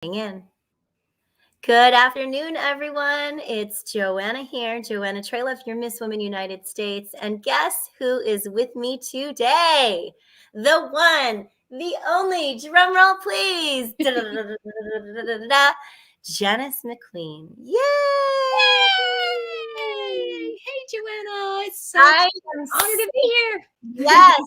In. Good afternoon, everyone. It's Joanna here, Joanna Traileff, your Miss Women United States. And guess who is with me today? The one, the only, drum roll please. Janice McQueen. Yay! Yay! Hey, Joanna. It's such I an am honor to so, be here. yes, I'm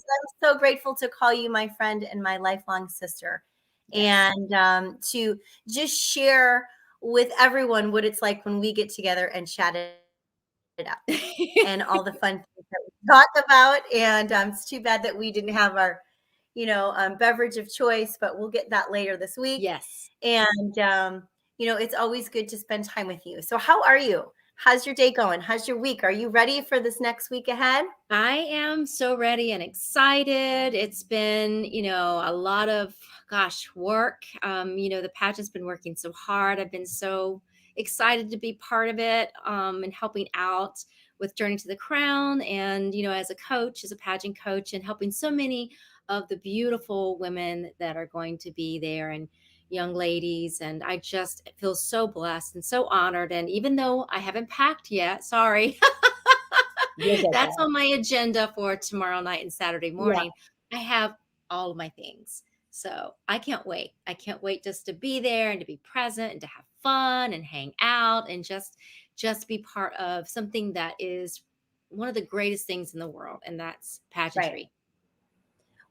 so grateful to call you my friend and my lifelong sister. Yes. And to just share with everyone what it's like when we get together and chat it up and all the fun things that we talk about. And it's too bad that we didn't have our, beverage of choice, but we'll get that later this week. Yes. And it's always good to spend time with you. So, how are you? How's your day going? How's your week? Are you ready for this next week ahead? I am so ready and excited. It's been, a lot of, work. The pageant's been working so hard. I've been so excited to be part of it and helping out with Journey to the Crown and, as a coach, as a pageant coach, and helping so many of the beautiful women that are going to be there and young ladies. And I just feel so blessed and so honored. And even though I haven't packed yet, sorry. You'll get That's that. on my agenda for tomorrow night and Saturday Yeah. morning. I have all of my things. So I can't wait. I can't wait just to be there and to be present and to have fun and hang out and just be part of something that is one of the greatest things in the world, and that's Right. pageantry.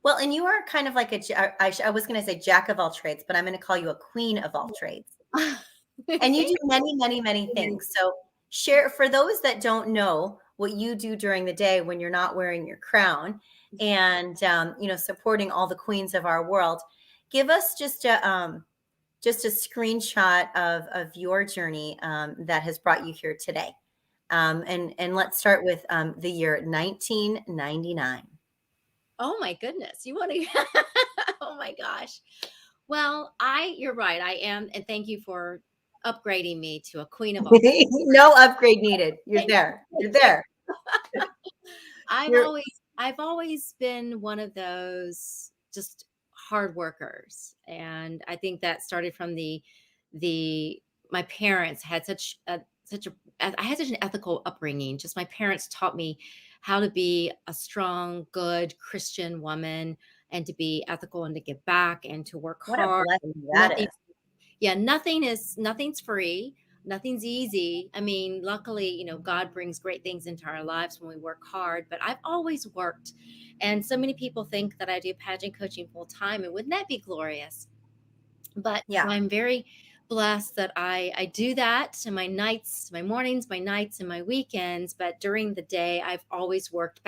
Well, and you are kind of like I was going to say jack of all trades, but I'm going to call you a queen of all trades. And you Thank do many, many, many you. things. So share for those that don't know what you do during the day when you're not wearing your crown and supporting all the queens of our world. Give us just a screenshot of your journey that has brought you here today. And let's start with the year 1999. Oh my goodness. You want to Oh my gosh. Well, you're right. I am, and thank you for upgrading me to a queen of all. No upgrade needed. You're Thank there. you. You're there. I've You're always I've always been one of those just hard workers. And I think that started from the my parents had such a I had such an ethical upbringing. Just my parents taught me how to be a strong, good Christian woman and to be ethical and to give back and to work what a hard. blessing that Nothing is. Yeah, nothing's free, nothing's easy. I mean, luckily, God brings great things into our lives when we work hard, but I've always worked. And so many people think that I do pageant coaching full time, and wouldn't that be glorious? But so Yeah. I'm very blessed that I do that in my nights, my mornings, my nights, and my weekends. But during the day, I've always worked.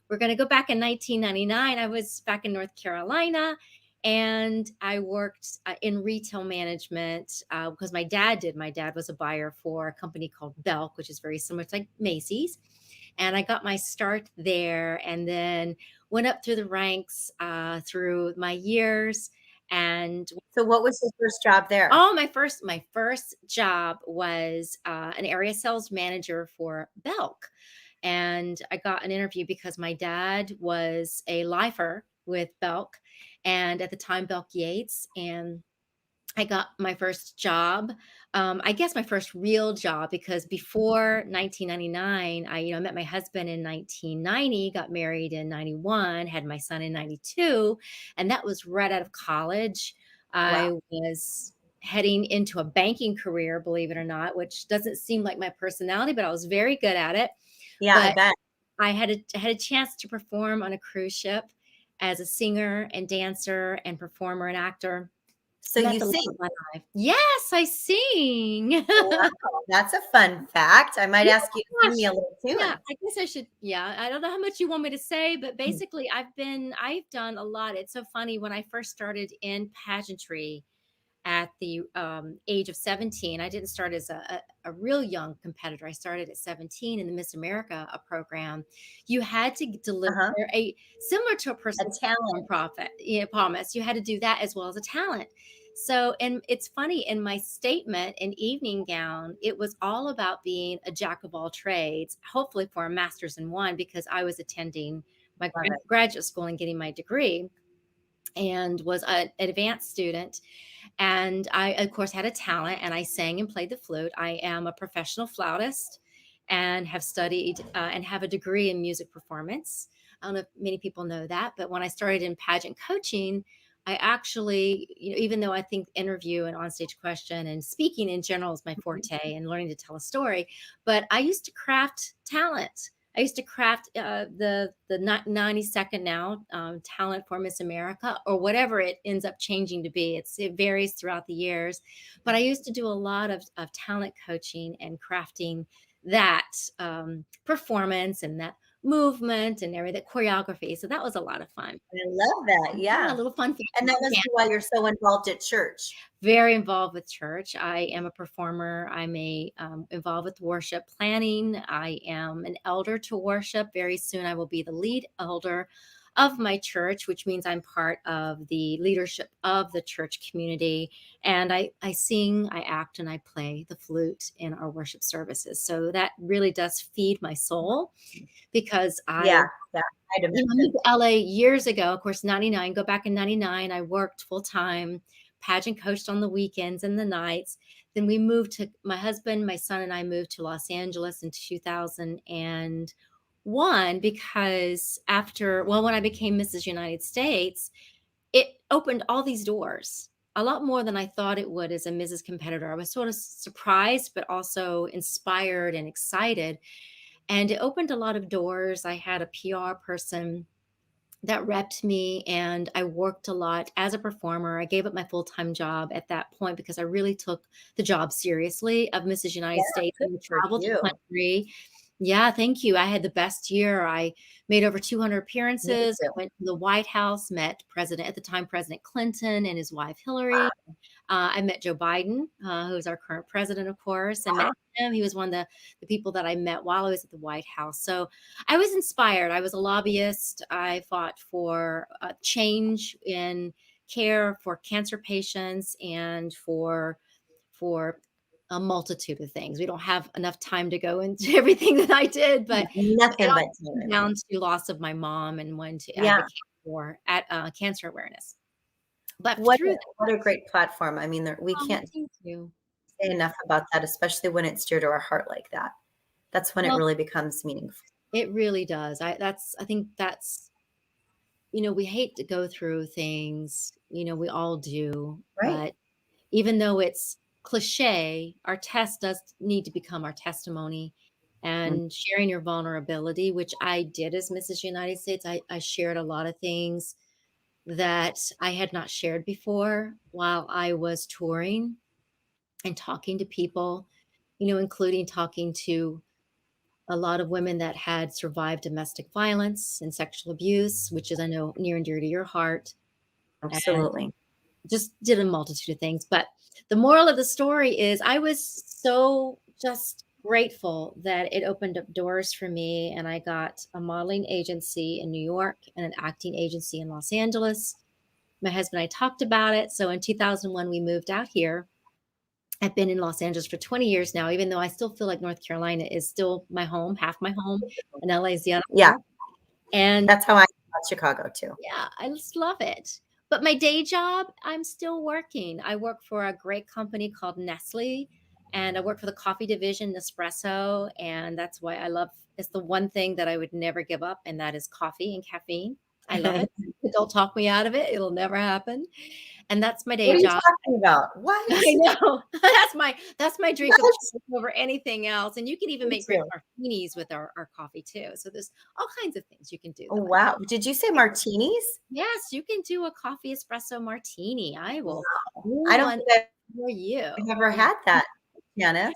We're going to go back in 1999. I was back in North Carolina, and I worked in retail management because my dad did. My dad was a buyer for a company called Belk, which is very similar to like Macy's. And I got my start there and then went up through the ranks through my years. And So what was your first job there? oh, my first job was an area sales manager for Belk. And I got an interview because my dad was a lifer with Belk, and at the time Belk Yates. And I got my first job. I guess my first real job, because before 1999, I met my husband in 1990, got married in 91, had my son in 92, and that was right out of college. Wow. I was heading into a banking career, believe it or not, which doesn't seem like my personality, but I was very good at it. Yeah, I But bet. I had a chance to perform on a cruise ship as a singer and dancer and performer and actor. So Met you the love sing. of my life. Yes, I sing. Wow, that's a fun fact. I might Yeah, ask you to sing gosh. me a little Yeah, tune. I guess I should. Yeah, I don't know how much you want me to say, but basically, I've done a lot. It's so funny when I first started in pageantry at the age of 17. I didn't start as a real young competitor. I started at 17 in the Miss America program. You had to deliver Uh-huh. a similar to a A personal talent. profit, promise. You had to do that as well as a talent. So, and it's funny, in my statement in evening gown, it was all about being a jack of all trades, hopefully for a master's in one, because I was attending my Love it. graduate school and getting my degree and was an advanced student. And I, of course, had a talent and I sang and played the flute. I am a professional flautist and have studied and have a degree in music performance. I don't know if many people know that, but when I started in pageant coaching, I actually, even though I think interview and onstage question and speaking in general is my forte and learning to tell a story, but I used to craft talent. I used to craft the 92nd now talent for Miss America or whatever it ends up changing to be. It varies throughout the years, but I used to do a lot of talent coaching and crafting that performance and that movement and everything, choreography. So that was a lot of fun. I love that. Yeah, Yeah. a little fun. And that must be why you're so involved at church. Very involved with church. I am a performer. I'm involved with worship planning. I am an elder to worship. Very soon I will be the lead elder of my church, which means I'm part of the leadership of the church community. And I sing, I act, and I play the flute in our worship services. So that really does feed my soul because Yeah. I'd I imagine. moved to LA years ago, of course, 99, go back in 99. I worked full time, pageant coached on the weekends and the nights. Then my husband, my son, and I moved to Los Angeles in 2001 because when I became Mrs. United States, it opened all these doors, a lot more than I thought it would as a Mrs. Competitor. I was sort of surprised, but also inspired and excited. And it opened a lot of doors. I had a PR person that repped me, and I worked a lot as a performer. I gave up my full-time job at that point because I really took the job seriously of Mrs. United States Good and for traveled the you. country. Yeah, thank you. I had the best year. I made over 200 appearances. I went to the White House, met at the time, President Clinton and his wife, Hillary. I met Joe Biden, who's our current president, of course. I met him. He was one of the people that I met while I was at the White House. So I was inspired. I was a lobbyist. I fought for change in care for cancer patients and for a multitude of things. We don't have enough time to go into everything that I did, but it Nothing all but came time. down to loss of my mom and when to Yeah. advocate for cancer awareness. But What through a great platform. I mean, we can't thank you. say enough about that, especially when it's dear to our heart like that. That's when it Well, really becomes meaningful. it really does. I think that's, we hate to go through things, we all do, Right. but even though it's cliche, our test does need to become our testimony Mm. and sharing your vulnerability, which I did as Mrs. United States. I shared a lot of things that I had not shared before while I was touring and talking to people, including talking to a lot of women that had survived domestic violence and sexual abuse, which is, I know, near and dear to your heart, and Absolutely. just did a multitude of things. But the moral of the story is I was so just grateful that it opened up doors for me. And I got a modeling agency in New York and an acting agency in Los Angeles. My husband and I talked about it. So in 2001, we moved out here. I've been in Los Angeles for 20 years now, even though I still feel like North Carolina is still my home, half my home, and LA is the other. Yeah. And That's how I feel about Chicago too. yeah, I just love it. But my day job, I'm still working. I work for a great company called Nestle, and I work for the coffee division, Nespresso, and that's why it's the one thing that I would never give up, and that is coffee and caffeine. I love it. Don't talk me out of it. It'll never happen. And that's my What day are you job. talking about? What? I know. That's my drink of choice over anything else. And you can even Me make great too. martinis with our coffee too. So there's all kinds of things you can do. Oh, that wow. Did you say martinis? Yes, you can do a coffee espresso martini. I will do I don't one think for you. I've ever had that, Janice.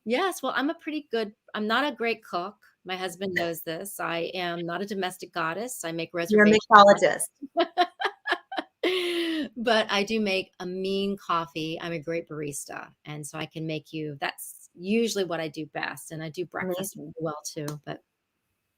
Yes, well, I'm not a great cook. My husband knows this. I am not a domestic goddess. I make You're a reservations. mixologist. But I do make a mean coffee. I'm a great barista. And so I can make that's usually what I do best. And I do breakfast Amazing. well too.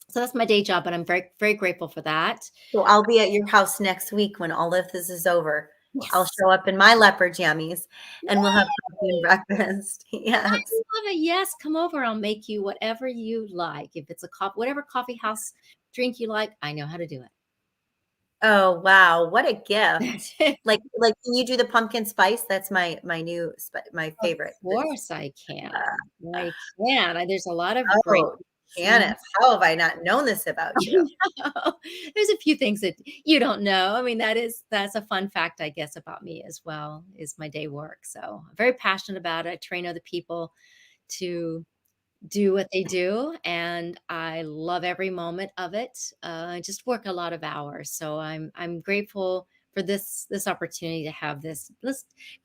So that's my day job, but I'm very, very grateful for that. So I'll be at your house next week when all of this is over. I'll Yes. show up in my leopard jammies and we'll have coffee and breakfast. I Yes. love it. Yes, come over. I'll make you whatever you like. If it's whatever coffee house drink you like, I know how to do it. Oh, wow, what a gift. Can you do the pumpkin spice? That's my new my Of favorite. course I can. I can. There's a lot of great Oh, things. Janice, how have I not known this about you? There's a few things that you don't know. I mean, that's a fun fact, I guess, about me as well, is my day work. So I'm very passionate about it. I train other people to do what they do, and I love every moment of it. I just work a lot of hours, so I'm grateful for this opportunity to have this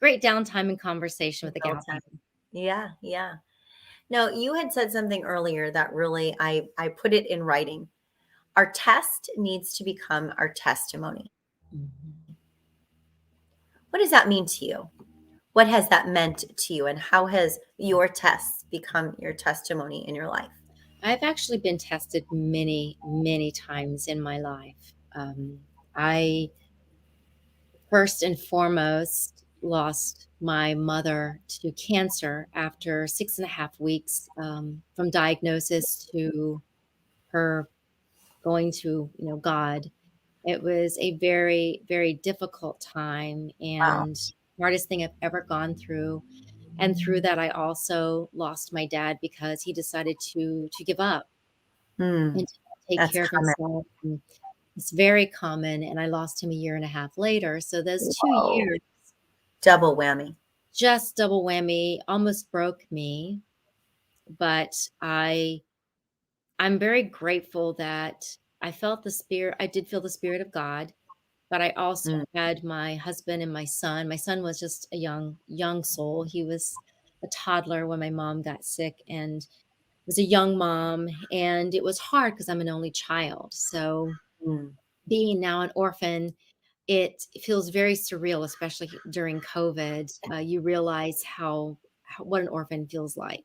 great downtime and conversation with the gal Adult people. Yeah, yeah. No, you had said something earlier that really I put it in writing. Our test needs to become our testimony. Mhm. What does that mean to you? What has that meant to you, and how has your tests become your testimony in your life? I've actually been tested many, many times in my life. I first and foremost lost my mother to cancer after 6.5 weeks from diagnosis to her going to, God. It was a very, very difficult time Wow. and hardest thing I've ever gone through. And through that, I also lost my dad because he decided to give up Mm, and to take that's care of common. himself. And it's very common. And I lost him a year and a half later. So those two Whoa. years Double whammy. just double whammy almost broke me. But I'm very grateful that I did feel the spirit of God. But I also Mm, had my husband and my son. My son was just a young soul. He was a toddler when my mom got sick and was a young mom, and it was hard because 'cause I'm an only child. So, mm. being now an orphan, it feels very surreal, especially during COVID. You realize how what an orphan feels like.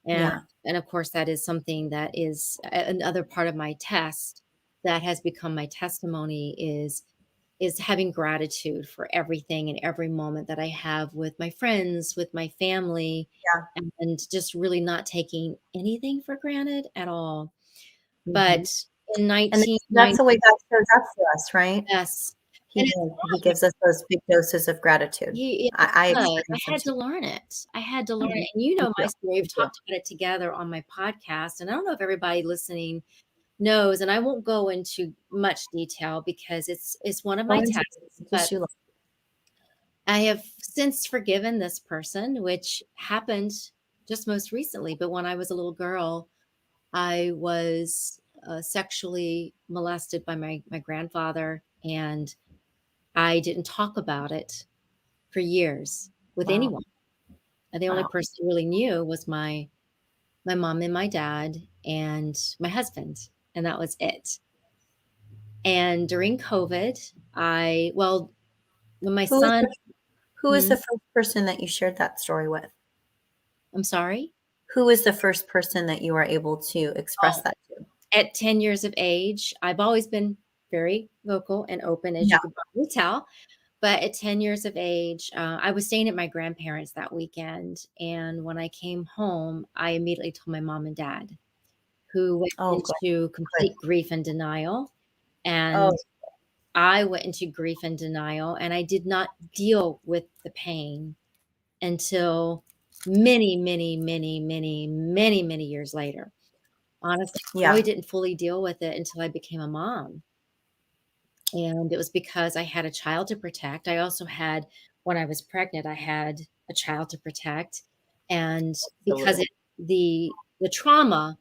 And Yeah. and of course, that is something that is another part of my test that has become my testimony is having gratitude for everything and every moment that I have with my friends, with my family, Yeah. and just really not taking anything for granted at all. Mhm. But in And that's 1990, the way God shows up for us, right? yes, He and it's does. He funny, gives us those big doses of gratitude. it I does. I experience them had too. to learn it. I had to learn Mhm. it, and you Me know my too. story. Me We've too. talked about it together on my podcast, and I don't know if everybody listening knows, and I won't go into much detail because it's one of Go my into tests, it as much but as you like. I have since forgiven this person, which happened just most recently. But when I was a little girl, I was sexually molested by my grandfather, and I didn't talk about it for years with Wow. anyone. And the only Wow. person who really knew was my mom and my dad and my husband, and that was it. And during COVID, when my Who was son, the hmm, first person that you shared that story with? I'm sorry. Who was the first person that you were able to express Oh, that to? at 10 years of age, I've always been very vocal and open, as Yeah. you could probably tell. But at 10 years of age, I was staying at my grandparents' that weekend. And when I came home, I immediately told my mom and dad, who went Oh, good. into Good. complete grief and denial. Oh, And I went into grief and denial, and I did not deal with the pain until many, many, many, many, many, many years later. Honestly, I yeah. really didn't fully deal with it until I became a mom. And it was because I had a child to protect. I also had when I was pregnant, I had a child to protect, and because Absolutely. the trauma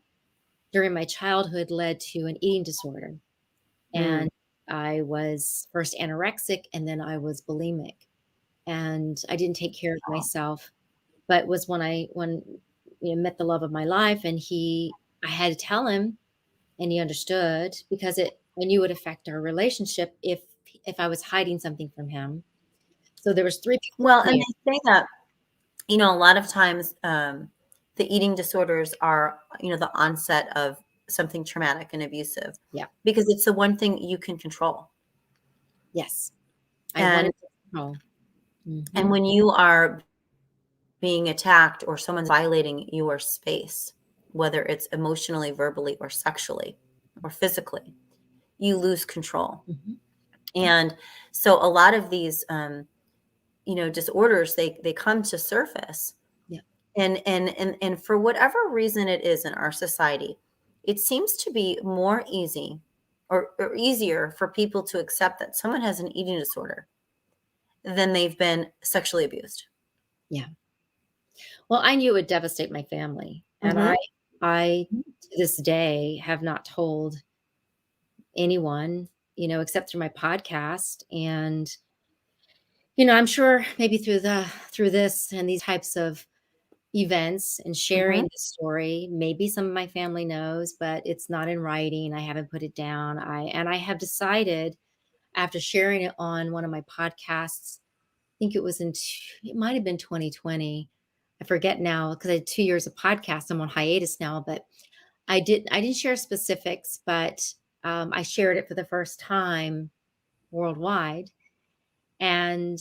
during my childhood led to an eating disorder, Mm. and I was first anorexic and then I was bulimic, and I didn't take care of Oh, myself, but was when, met the love of my life, and I had to tell him, and he understood because I knew it would affect our relationship if I was hiding something from him. So there was 3 people well, and playing. they say that, a lot of times, the eating disorders are, the onset of something traumatic and abusive Yeah. because it's the one thing you can control. Yes. I And wanted to control. and Mhm. when you are being attacked or someone's violating your space, whether it's emotionally, verbally, or sexually or physically, you lose control. Mhm. And so a lot of these, disorders, they come to surface. Yeah. And for whatever reason it is in our society, it seems to be more easy or easier for people to accept that someone has an eating disorder than they've been sexually abused. Yeah. Well, I knew it would devastate my family, and Hmm. I to this day have not told anyone, except through my podcast. And, I'm sure maybe through this and these types of events and sharing Hmm. the story, maybe some of my family knows, but it's not in writing. I haven't put it down. I have decided after sharing it on one of my podcasts, I think it might have been 2020. I forget now because I had 2 years of podcasts. I'm on hiatus now, but I didn't share specifics, but I shared it for the first time worldwide. And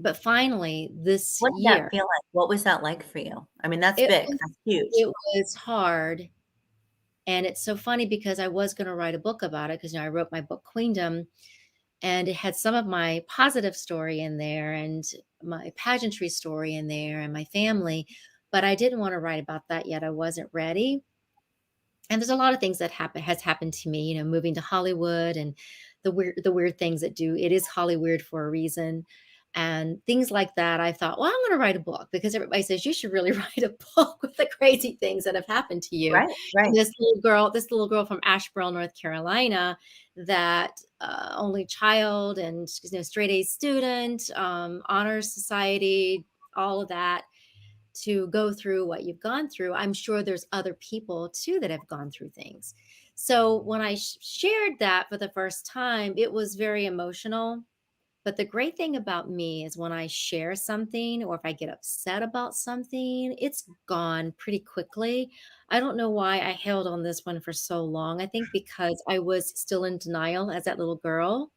but finally this What did that year, feel like? What was that like for you? I mean, that's it big. was That's huge. it was hard. And it's so funny because I was going to write a book about it because I wrote my book Queendom, and it had some of my positive story in there and my pageantry story in there and my family, but I didn't want to write about that yet. I wasn't ready. And there's a lot of things that has happened to me, moving to Hollywood and the weird things that do it is Hollywood for a reason. And things like that. I thought, well, I'm going to write a book because everybody says you should really write a book with the crazy things that have happened to you. Right, right. And this little girl from Asheboro, North Carolina, that only child and straight A student, honors society, all of that, to go through what you've gone through. I'm sure there's other people too that have gone through things. So when I shared that for the first time, it was very emotional. But the great thing about me is when I share something or if I get upset about something, it's gone pretty quickly. I don't know why I held on this one for so long. I think because I was still in denial as that little girl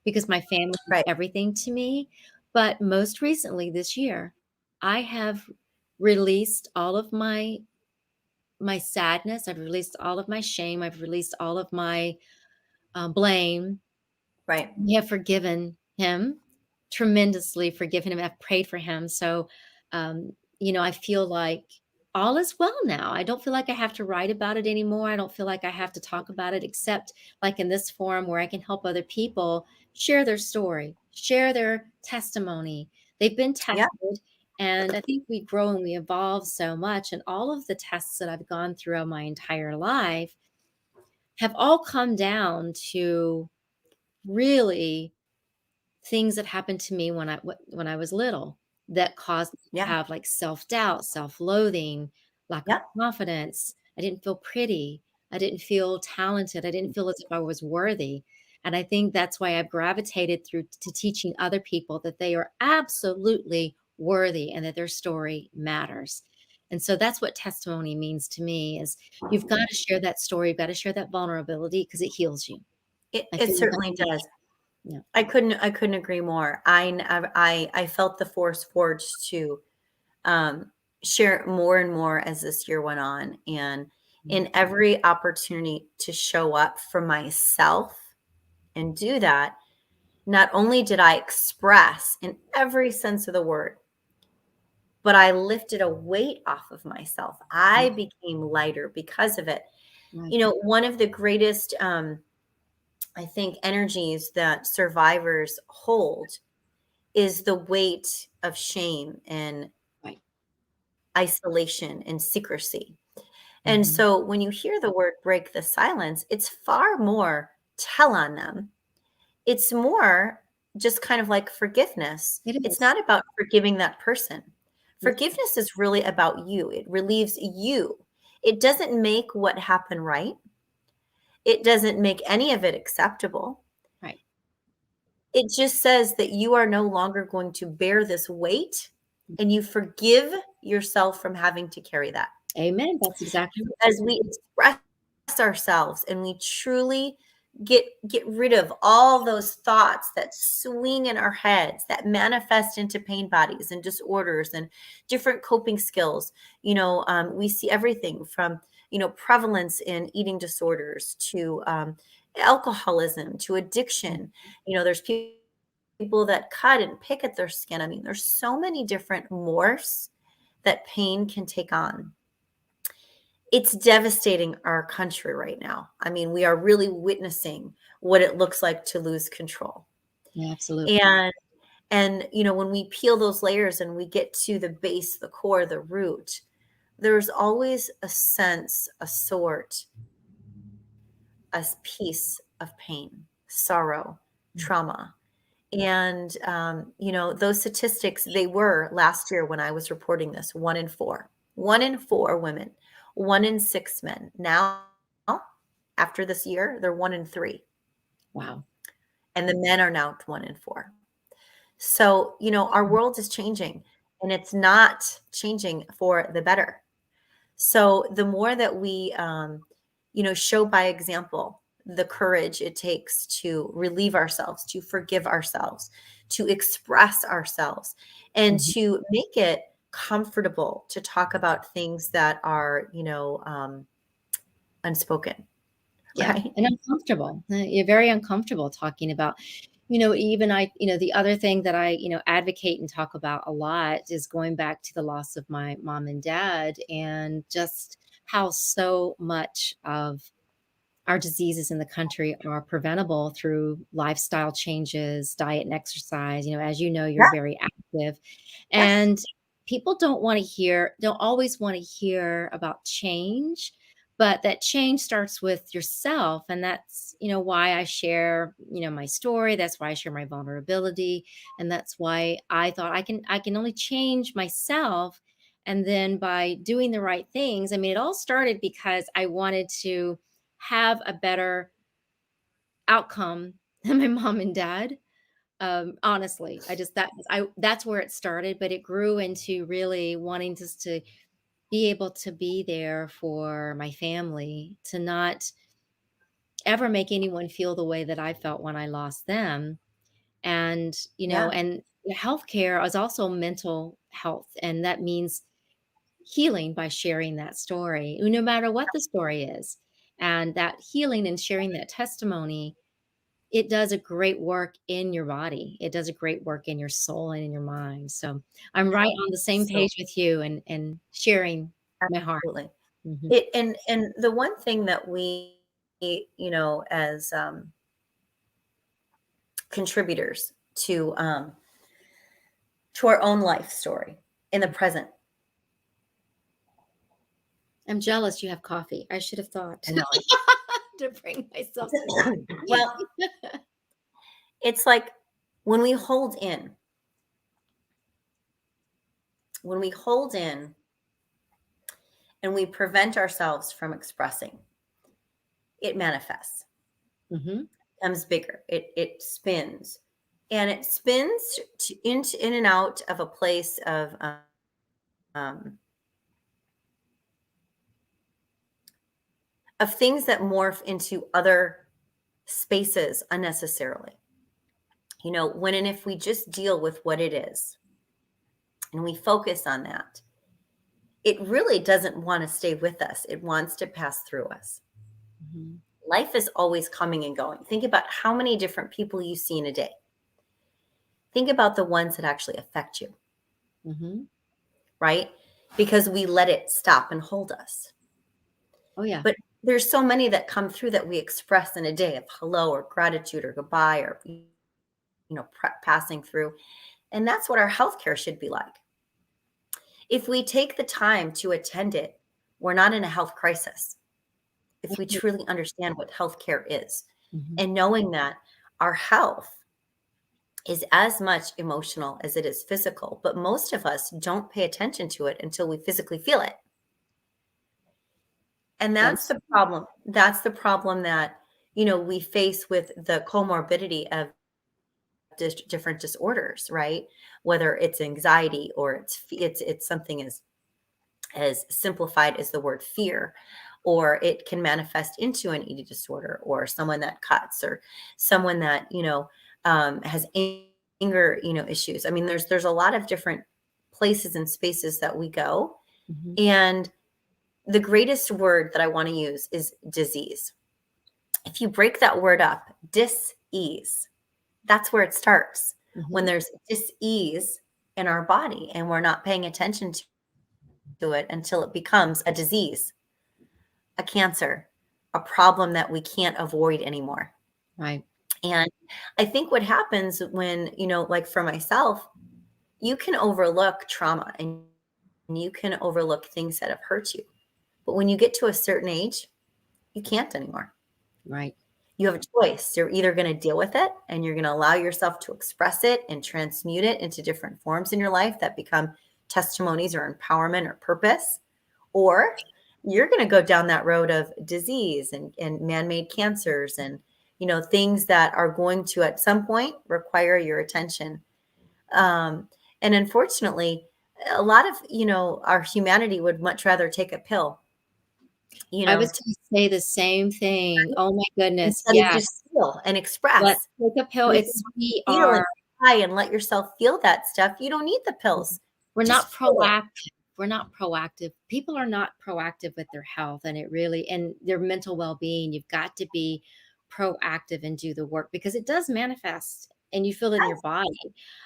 because my family was Right. everything to me. But most recently this year, I have released all of my sadness. I've released all of my shame. I've released all of my blame. Right. We have forgiven him, tremendously forgiven him. I've prayed for him. So, I feel like all is well now. I don't feel like I have to write about it anymore. I don't feel like I have to talk about it, except like in this forum where I can help other people share their story, share their testimony. They've been Yeah. tested. And I think we grow and we evolve so much. And all of the tests that I've gone throughout my entire life have all come down to really things that happened to me when I was little that caused me to Yeah. have like self-doubt, self-loathing, lack of Yeah. confidence. I didn't feel pretty. I didn't feel talented. I didn't feel as if I was worthy. And I think that's why I've gravitated through to teaching other people that they are absolutely worthy and that their story matters. And so that's what testimony means to me is you've got to share that story, you've got to share that vulnerability because it heals you. I It feel like certainly does. yeah. I couldn't agree more. I felt the force forged to um, share more and more as this year went on, and Mm. in every opportunity to show up for myself and do that. Not only did I express in every sense of the word, but I lifted a weight off of myself. I Mm. became lighter because of it. Right. One of the greatest, I think, energies that survivors hold is the weight of shame and Right. isolation and secrecy. And Mhm. so when you hear the word break the silence, it's far more tell on them. It's more just kind of like forgiveness. It It's is. not about forgiving that person. Yeah. Forgiveness is really about you. It relieves you. It doesn't make what happened right. It doesn't make any of it acceptable. Right. It just says that you are no longer going to bear this weight and you forgive yourself from having to carry that. Amen. That's exactly right. As we express ourselves and we truly get rid of all those thoughts that swing in our heads that manifest into pain bodies and disorders and different coping skills. We see everything from prevalence in eating disorders to alcoholism to addiction. There's people that cut and pick at their skin. I mean, there's so many different morphs that pain can take on. It's devastating our country right now. I mean, we are really witnessing what it looks like to lose control. Yeah, absolutely. And when we peel those layers and we get to the base, the core, the root, there's always a sense, a sort, a piece of pain, sorrow, trauma. And, those statistics, they were last year when I was reporting this, 1 in 4 women, 1 in 6 men. Now, after this year, they're 1 in 3. Wow. And the men are now 1 in 4. So, our world is changing, and it's not changing for the better. So the more that we, show by example the courage it takes to relieve ourselves, to forgive ourselves, to express ourselves, and Mhm. to make it comfortable to talk about things that are, unspoken, Yeah, right? and uncomfortable. You're very uncomfortable talking about, even the other thing that I, advocate and talk about a lot is going back to the loss of my mom and dad, and just how so much of our diseases in the country are preventable through lifestyle changes, diet and exercise. As you know, you're Yeah. very active, Yes. and people don't always want to hear about change, but that change starts with yourself. And that's, why I share, my story. That's why I share my vulnerability. And that's why I thought I can only change myself. And then by doing the right things, I mean, it all started because I wanted to have a better outcome than my mom and dad. Honestly, that's where it started, but it grew into really wanting just to be able to be there for my family, to not ever make anyone feel the way that I felt when I lost them. And, Yeah. and healthcare is also mental health, and that means healing by sharing that story, no matter what the story is. And that healing and sharing that testimony, it does a great work in your body. It does a great work in your soul and in your mind. So I'm right on the same So page with you, and sharing my heart. absolutely. Mhm. And the one thing that we, as contributors to our own life story in the present. I'm jealous you have coffee. I should have thought I know. to bring myself some coffee. Well, it's like when we hold in, when we hold in and we prevent ourselves from expressing, it manifests, Mhm. becomes bigger. It spins, and it spins in and out of a place um, of things that morph into other spaces unnecessarily. When and if we just deal with what it is and we focus on that, it really doesn't want to stay with us. It wants to pass through us. Mhm. Life is always coming and going. Think about how many different people you see in a day. Think about the ones that actually affect you, Mhm. right? Because we let it stop and hold us. Oh, yeah. But there's so many that come through that we express in a day of hello or gratitude or goodbye or passing through. And that's what our healthcare should be like. If we take the time to attend it, we're not in a health crisis. If we truly understand what healthcare is, Mhm. and knowing that our health is as much emotional as it is physical, but most of us don't pay attention to it until we physically feel it. And that's That's the problem. That's the problem that, we face with the comorbidity of different disorders, right? Whether it's anxiety or it's something as simplified as the word fear, or it can manifest into an eating disorder, or someone that cuts, or someone that has anger issues. I mean, there's a lot of different places and spaces that we go, Mhm. and the greatest word that I want to use is disease. if you break that word up, dis-ease, that's where it starts. When Mhm. there's dis-ease in our body and we're not paying attention to it until it becomes a disease, a cancer, a problem that we can't avoid anymore. Right. And I think what happens when, like for myself, you can overlook trauma and you can overlook things that have hurt you. But when you get to a certain age, you can't anymore. Right. You have a choice. You're either going to deal with it and you're going to allow yourself to express it and transmute it into different forms in your life that become testimonies or empowerment or purpose, or you're going to go down that road of disease and man-made cancers and things that are going to at some point require your attention. um, and unfortunately, a lot of our humanity would much rather take a pill, I was to gonna say the same thing. Oh my goodness, instead of just yes. feel and Let's express. take a pill. And if It's you we feel and are cry and let yourself feel that stuff, you don't need the pills. we're not Just feel it. proactive. We're not proactive. People are not proactive with their health and it really and their mental well-being. You've got to be proactive and do the work because it does manifest and you feel it in your Yes, body.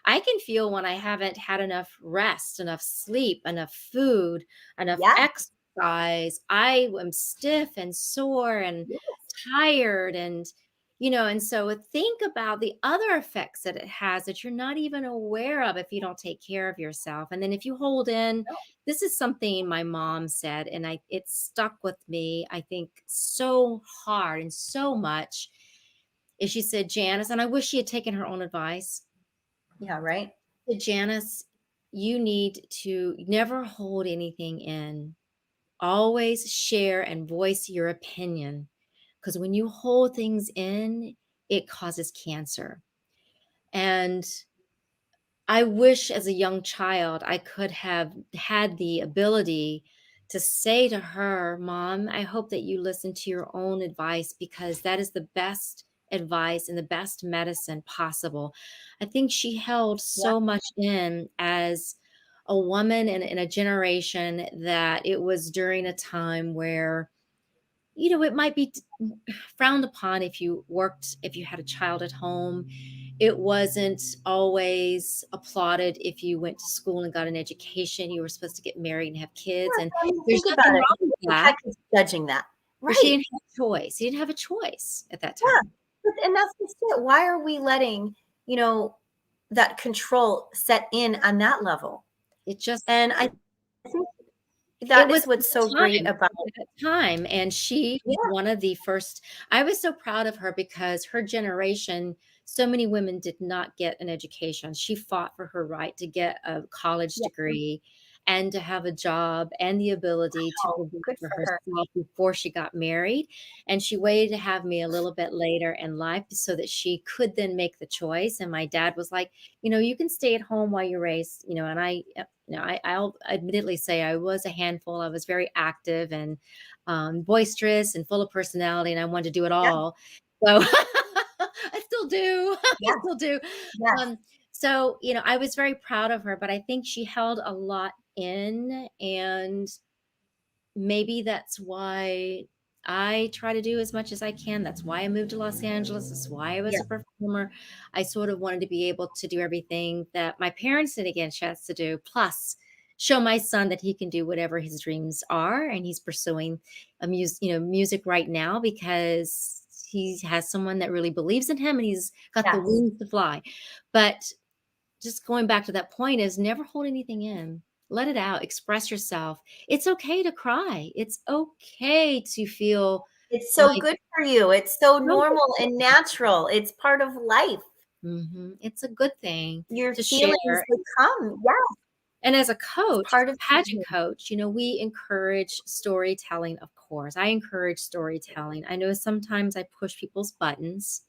I can feel when I haven't had enough rest, enough sleep, enough food, enough yes, exercise. I am stiff and sore and yes. tired and so think about the other effects that it has that you're not even aware of if you don't take care of yourself. And then if you hold in, No, this is something my mom said, and it stuck with me, I think, so hard and so much. Is she said, Janice, and I wish she had taken her own advice. yeah, right. Said, Janice, you need to never hold anything in. Always share and voice your opinion. Because when you hold things in, it causes cancer. And I wish as a young child I could have had the ability to say to her, Mom, I hope that you listen to your own advice because that is the best advice and the best medicine possible. I think she held Yeah, so much in as a woman in a generation that it was during a time where it might be frowned upon if you worked, if you had a child at home. It wasn't always applauded if you went to school and got an education. You were supposed to get married and have kids. And yeah. I mean, there's think about nothing it. wrong with Who the that, heck is judging that? but she Right. didn't have a choice. She didn't have a choice at that Yeah. time. And that's just it. Why are we letting, you know, that control set in on that level? It just And I think It that was is what's so great time, about, at that time, and she was yeah, one of the first. I was so proud of her because her generation, so many women did not get an education. She fought for her right to get a college yeah. degree and to have a job and the ability to Wow, provide good for for her. herself before she got married, and she waited to have me a little bit later in life so that she could then make the choice, and my dad was like, "You can stay at home while you raise," and I'll admittedly say I was a handful. I was very active and boisterous and full of personality, and I wanted to do it Yeah, all. So I still do. I yeah, still do. yeah. Um, so I was very proud of her, but I think she held a lot in, and maybe that's why I try to do as much as I can. That's why I moved to Los Angeles. That's why I was Yeah, a performer. I sort of wanted to be able to do everything that my parents didn't get a chance to do, plus show my son that he can do whatever his dreams are. And he's pursuing music right now because he has someone that really believes in him and he's got the yes. wings to fly. But just going back to that point is never hold anything in. Let it out, express yourself. It's okay to cry. It's okay to feel It's so like good for you. It's so no, normal and natural. It's part of life. it's a good thing Your to feelings, share. they come. Yeah, And as a it's coach, part of pageant you. coach, we encourage storytelling, of course. I encourage storytelling. I know sometimes I push people's buttons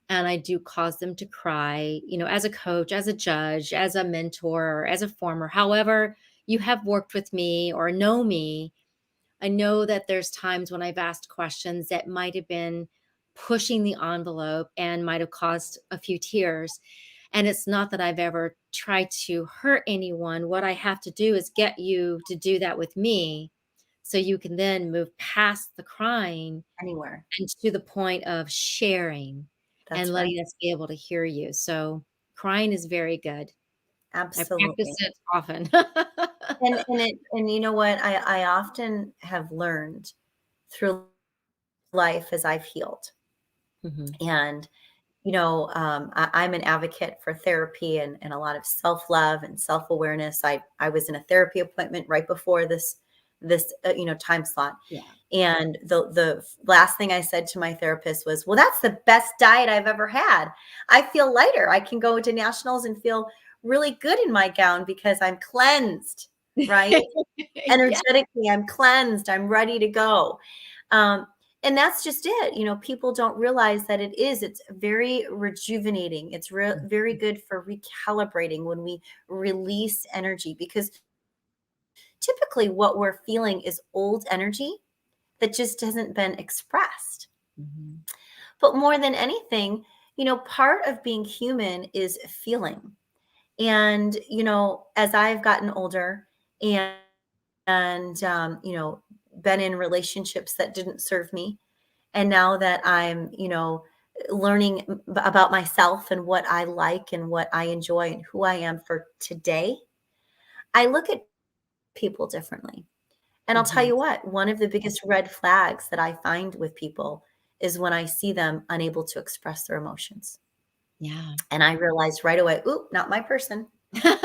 and I do cause them to cry, as a coach, as a judge, as a mentor, or as a former. However, you have worked with me or know me, I know that there's times when I've asked questions that might have been pushing the envelope and might have caused a few tears. And it's not that I've ever tried to hurt anyone. What I have to do is get you to do that with me so you can then move past the crying Anywhere. and to the point of sharing and That's right. letting us be able to hear you. So crying is very good. I practice Absolutely. it often. And you know what? I often have learned through life as I've healed. Mhm. And I'm an advocate for therapy and a lot of self-love and self-awareness. I was in a therapy appointment right before this time slot. Yeah. And the last thing I said to my therapist was, "Well, that's the best diet I've ever had. I feel lighter. I can go to nationals and feel really good in my gown because I'm cleansed, right? Yeah. Energetically, I'm cleansed. I'm ready to go." Um, and that's just it. People don't realize that it's very rejuvenating. It's very good for recalibrating when we release energy, because typically what we're feeling is old energy that just hasn't been expressed. Mhm. But more than anything, part of being human is feeling. And, as I've gotten older and been in relationships that didn't serve me, and now that I'm, learning about myself and what I like and what I enjoy and who I am for today, I look at people differently. And I'll tell Mhm. you what, one of the biggest red flags that I find with people is when I see them unable to express their emotions. Yeah. And I realize right away, "Oop, not my person." 'Cause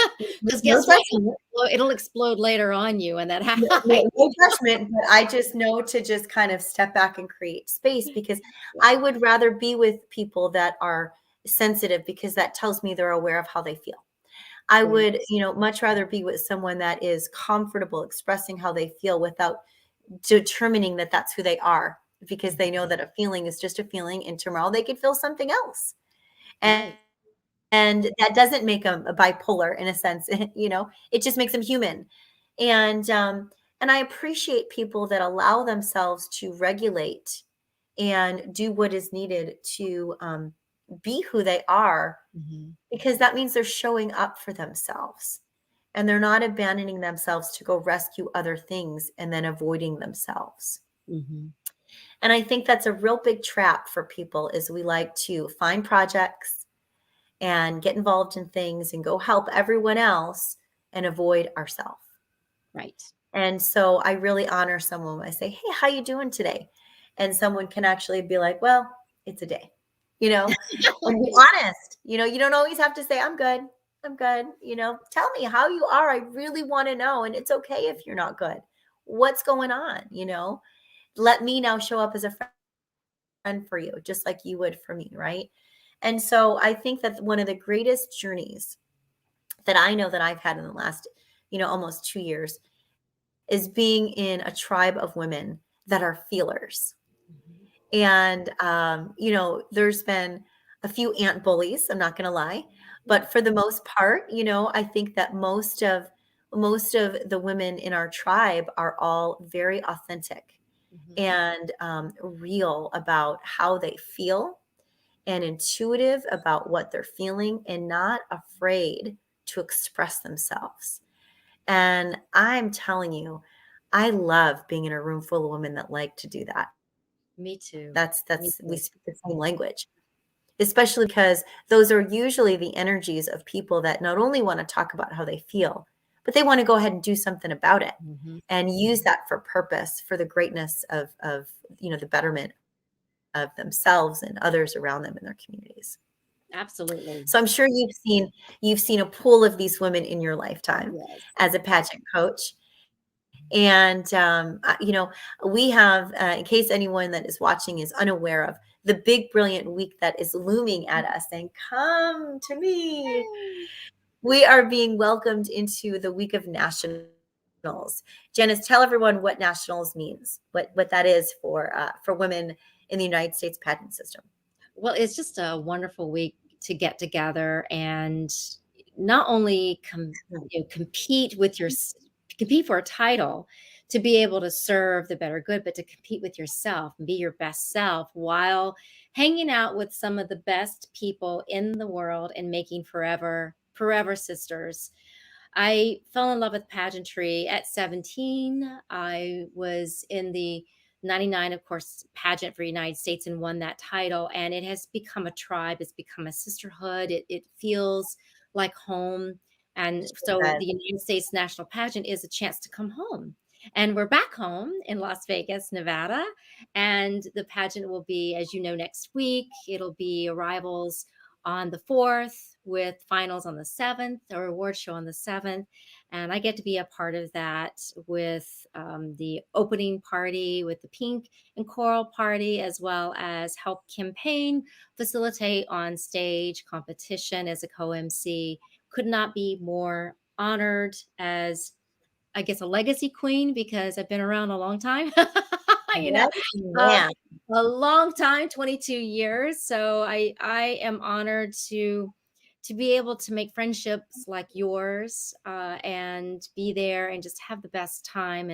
No guess what? judgment. It'll explode later on you when that No, happens. no judgment, but I just know to just kind of step back and create space, because Yeah. I would rather be with people that are sensitive, because that tells me they're aware of how they feel. I Right. would, much rather be with someone that is comfortable expressing how they feel without determining that that's who they are, because they know Mhm. that a feeling is just a feeling and tomorrow they could feel something else. And Right. and that doesn't make them a bipolar in a sense. It just makes them human. And I appreciate people that allow themselves to regulate and do what is needed to be who they are, Mhm. because that means they're showing up for themselves and they're not abandoning themselves to go rescue other things and then avoiding themselves. Mhm. And I think that's a real big trap for people, is we like to find projects and get involved in things and go help everyone else and avoid ourselves. Right. And so I really honor someone when I say, "Hey, how you doing today?" And someone can actually be like, "Well, it's a day," you know, and be honest. You don't always have to say, "I'm good. I'm good." Tell me how you are. I really want to know. And it's okay if you're not good. What's going on? Let me now show up as a friend for you, just like you would for me. Right. And so I think that one of the greatest journeys that I know that I've had in the last, almost 2 years, is being in a tribe of women that are feelers. Mhm. And, there's been a few ant bullies, I'm not going to lie. Yeah. But for the most part, I think that most of the women in our tribe are all very authentic Mhm. and real about how they feel, and intuitive about what they're feeling, and not afraid to express themselves. And I'm telling you, I love being in a room full of women that like to do that. Me too. That's Me that's we too. speak the same language, especially because those are usually the energies of people that not only want to talk about how they feel, but they want to go ahead and do something about it Mhm. and use that for purpose, for the greatness of the betterment of themselves and others around them in their communities. Absolutely. So I'm sure you've seen a pool of these women in your lifetime Yes. as a pageant coach. And we have, in case anyone that is watching is unaware of the big brilliant week that is looming at us, and come to me. Yay. We are being welcomed into the week of nationals. Janice, tell everyone what nationals means, what that is for women in the United States pageant system. Well, it's just a wonderful week to get together and not only compete with compete for a title, to be able to serve the better good, but to compete with yourself and be your best self while hanging out with some of the best people in the world and making forever sisters. I fell in love with pageantry at 17. I was in the 99, of course, pageant for United States and won that title. And it has become a tribe, it's become a sisterhood. It feels like home. And so But the United States National Pageant is a chance to come home. And we're back home in Las Vegas, Nevada. And the pageant will be, as you know, next week. It'll be arrivals on the 4th with finals on the 7th, or award show on the 7th. And I get to be a part of that with the opening party with the pink and coral party, as well as help campaign, facilitate on stage competition as a co-MC. Could not be more honored as, I guess, a legacy queen, because I've been around a long time. you know, yes, uh, ma'am. a long time, 22 years. So I am honored to be able to make friendships like yours, and be there and just have the best time,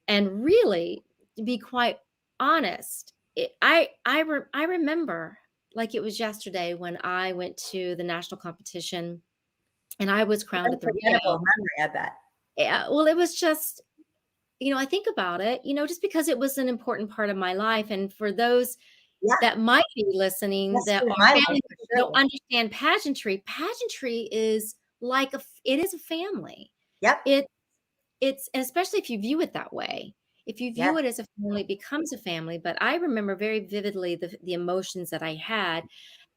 and really, to be quite honest, I remember like it was yesterday when I went to the national competition and I was crowned at the Unforgettable Rio. memory, I bet. Yeah, well, it was just, I think about it, just because it was an important part of my life. And for those Yeah, that might be listening that history of are my life family for members that don't sure. understand pageantry, pageantry is like it is a family. Yep. It it's and especially if you view it that way. If you view Yes. it as a family, it becomes a family. But I remember very vividly the emotions that I had,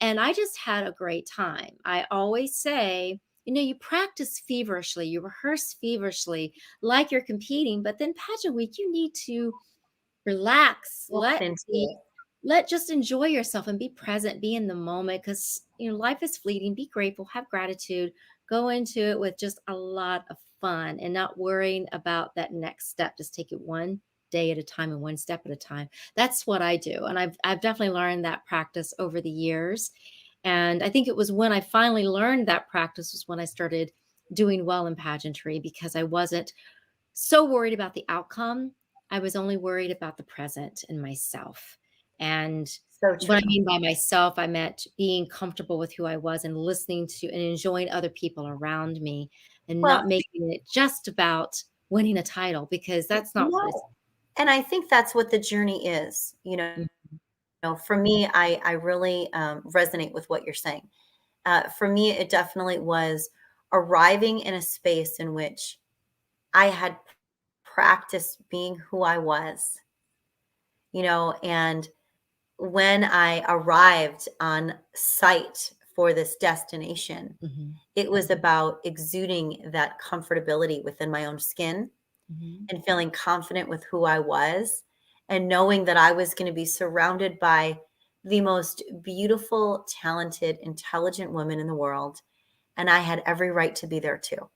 and I just had a great time. I always say, you practice feverishly, you rehearse feverishly, like you're competing, but then pageant week, you need to relax, Walk into it. let just enjoy yourself and be present, be in the moment, because life is fleeting. Be grateful, have gratitude, go into it with just a lot of fun and not worrying about that next step. Just take it one day at a time and one step at a time. That's what I do, and I've definitely learned that practice over the years. And I think it was when I finally learned that practice was when I started doing well in pageantry, because I wasn't so worried about the outcome. I was only worried about the present and myself. And So what I true. mean by myself, I meant being comfortable with who I was and listening to and enjoying other people around me, and Well, not making it just about winning a title, because that's not what it's. no. And I think that's what the journey is. For me, I really resonate with what you're saying. For me, it definitely was arriving in a space in which I had practiced being who I was, and when I arrived on site for this destination, Mhm, it was about exuding that comfortability within my own skin mhm. and feeling confident with who I was, and knowing that I was going to be surrounded by the most beautiful, talented, intelligent women in the world. And I had every right to be there too.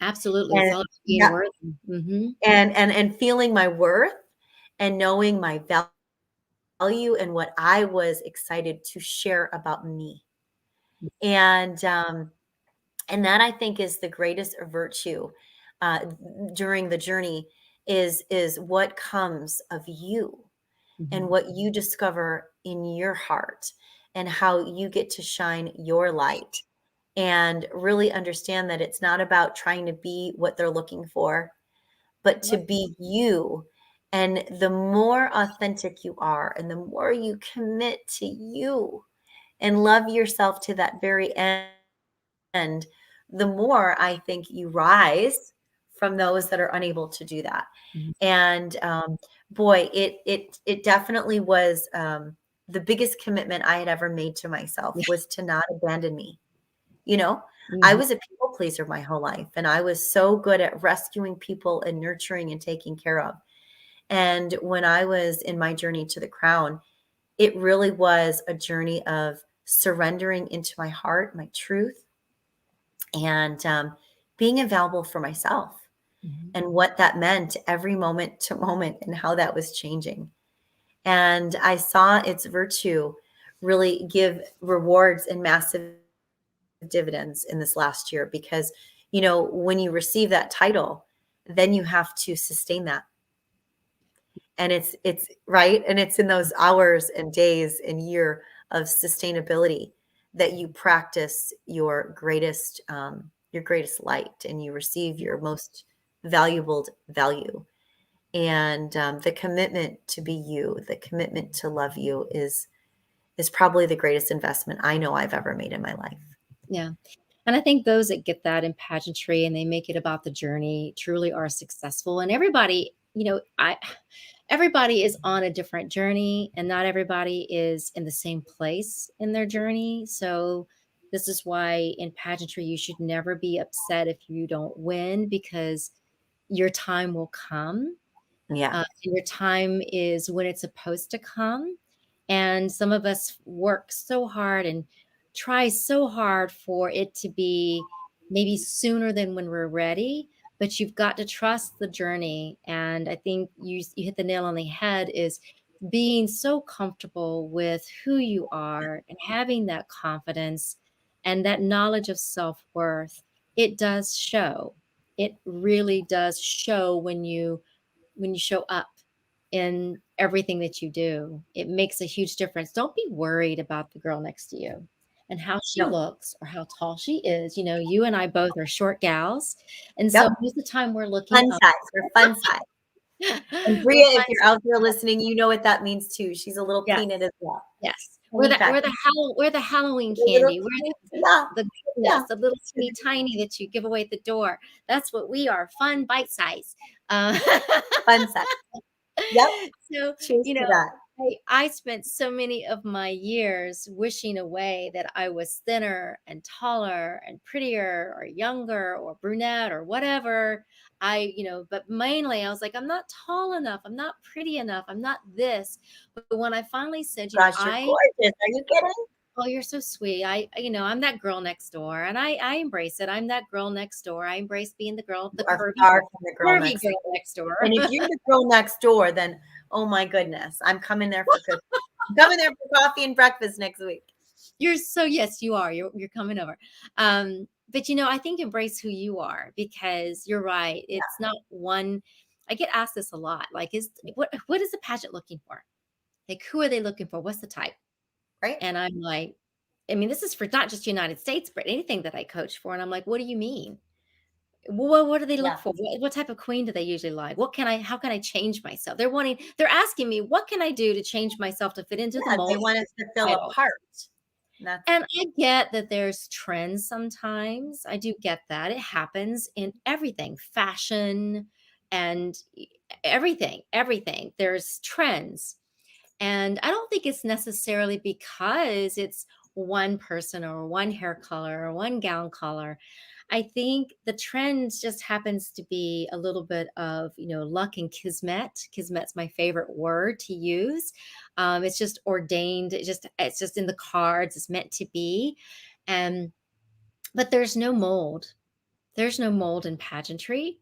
Absolutely. It's And all about being yeah, worthy. Mhm. and feeling my worth and knowing my value and what I was excited to share about me. And that I think is the greatest virtue uh, during the journey is what comes of you and Mhm. what you discover in your heart and how you get to shine your light and really understand that it's not about trying to be what they're looking for, but to Yep. be you. And the more authentic you are and the more you commit to you and love yourself to that very end, the more I think you rise from those that are unable to do that. Mhm. And boy, it definitely was the biggest commitment I had ever made to myself was to not abandon me. You know, I Mhm. was a people pleaser my whole life, and I was so good at rescuing people and nurturing and taking care of. And when I was in my journey to the crown, it really was a journey of surrendering into my heart, my truth, and being available for myself Mhm. and what that meant every moment to moment and how that was changing. And I saw its virtue really give rewards and massive dividends in this last year because, when you receive that title, then you have to sustain that. And it's right. And it's in those hours and days and year of sustainability that you practice your greatest your greatest light, and you receive your most valuable value. And the commitment to be you, the commitment to love you is probably the greatest investment I know I've ever made in my life. Yeah. And I think those that get that in pageantry and they make it about the journey truly are successful. And everybody, everybody is on a different journey, and not everybody is in the same place in their journey. So this is why in pageantry you should never be upset if you don't win, because your time will come. Yeah. And your time is when it's supposed to come. And some of us work so hard and try so hard for it to be maybe sooner than when we're ready. But you've got to trust the journey. And I think you hit the nail on the head, is being so comfortable with who you are and having that confidence and that knowledge of self-worth. It does show. It really does show when you show up in everything that you do. It makes a huge difference. Don't be worried about the girl next to you and how she No. looks or how tall she is. You and I both are short gals. And so Yep. most of the time we're looking Fun up. size. We're fun size. And We're Bria, if fun. you're out there listening, you know what that means too. She's a little Yes. peanut as well. Yes. We're Teeny the we're tiny. the we're the Halloween A little candy. We're teeny, yeah, the yeah. goodness, the little teeny tiny that you give away at the door. That's what we are. Fun, bite size. Fun size. Yep. So, Cheers you to know, that. I spent so many of my years wishing away that I was thinner and taller and prettier or younger or brunette or whatever. But mainly I was like, I'm not tall enough. I'm not pretty enough. I'm not this. But when I finally said, Gosh, you're gorgeous. Are you kidding? oh, you're so sweet. I'm that girl next door, and I embrace it. I'm that girl next door. I embrace being the girl, the You are curvy far girl, from the girl next door. next door. And if you're the girl next door, then oh my goodness, I'm coming there for cookies. I'm coming there for coffee and breakfast next week. Yes, you are. You're coming over. But I think embrace who you are, because you're right. It's not one. I get asked this a lot. Like, what is the pageant looking for? Like, who are they looking for? What's the type? Right? And I'm like, I mean, this is for not just United States, but anything that I coach for. And I'm like, what do you mean? What do they look Yeah. for? What type of queen do they usually like? How can I change myself? They're asking me, what can I do to change myself to fit into the Yeah, they mold want us to fill a title? part. That's And I get that there's trends sometimes. I do get that. It happens in everything, fashion and everything. There's trends. And I don't think it's necessarily because it's one person or one hair color or one gown color. I think the trend just happens to be a little bit of, luck and kismet. Kismet's my favorite word to use. It's just ordained. It's just in the cards. It's meant to be. And but there's no mold. There's no mold in pageantry.